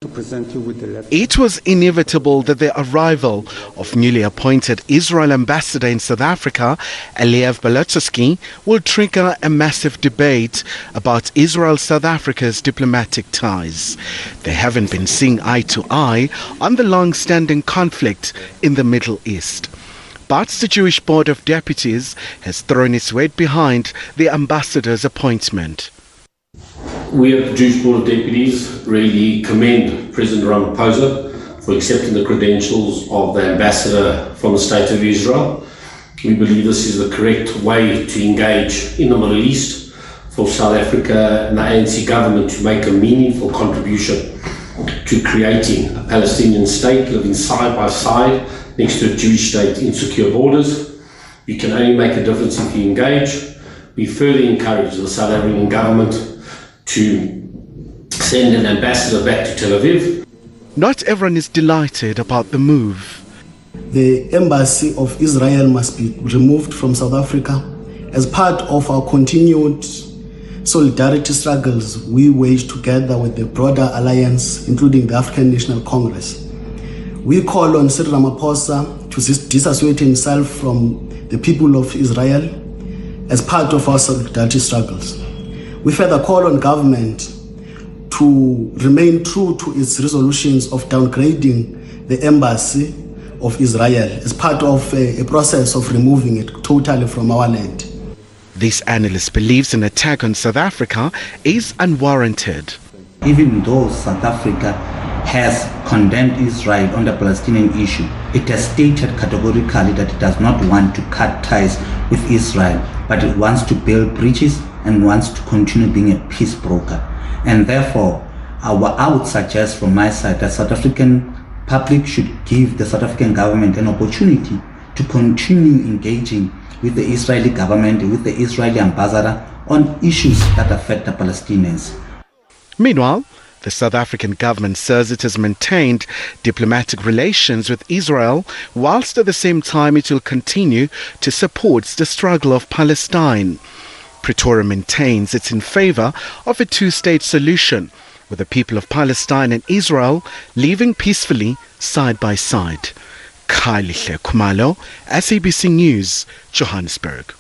To present you with the letter. It was inevitable that the arrival of newly appointed Israel ambassador in South Africa, Eliev Belotowski, will trigger a massive debate about Israel-South Africa's diplomatic ties. They haven't been seeing eye to eye on the long-standing conflict in the Middle East. But the Jewish Board of Deputies has thrown its weight behind the ambassador's appointment. We at the Jewish Board of Deputies really commend President Ramaphosa for accepting the credentials of the ambassador from the State of Israel. We believe this is the correct way to engage in the Middle East for South Africa and the ANC government to make a meaningful contribution to creating a Palestinian state living side by side next to a Jewish state in secure borders. You can only make a difference if you engage. We further encourage the South African government to send an ambassador back to Tel Aviv. Not everyone is delighted about the move. The embassy of Israel must be removed from South Africa as part of our continued solidarity struggles we wage together with the broader alliance, including the African National Congress. We call on Cyril Ramaphosa to dissociate himself from the people of Israel as part of our solidarity struggles. We further call on government to remain true to its resolutions of downgrading the embassy of Israel as part of a process of removing it totally from our land. This analyst believes an attack on South Africa is unwarranted. Even though South Africa has condemned Israel on the Palestinian issue, it has stated categorically that it does not want to cut ties with Israel, but it wants to build bridges and wants to continue being a peace broker. And therefore, I would suggest from my side that South African public should give the South African government an opportunity to continue engaging with the Israeli government, with the Israeli ambassador on issues that affect the Palestinians. Meanwhile, the South African government says it has maintained diplomatic relations with Israel, whilst at the same time it will continue to support the struggle of Palestine. Pretoria maintains it's in favor of a two-state solution, with the people of Palestine and Israel living peacefully side by side. Khumalo, SABC News, Johannesburg.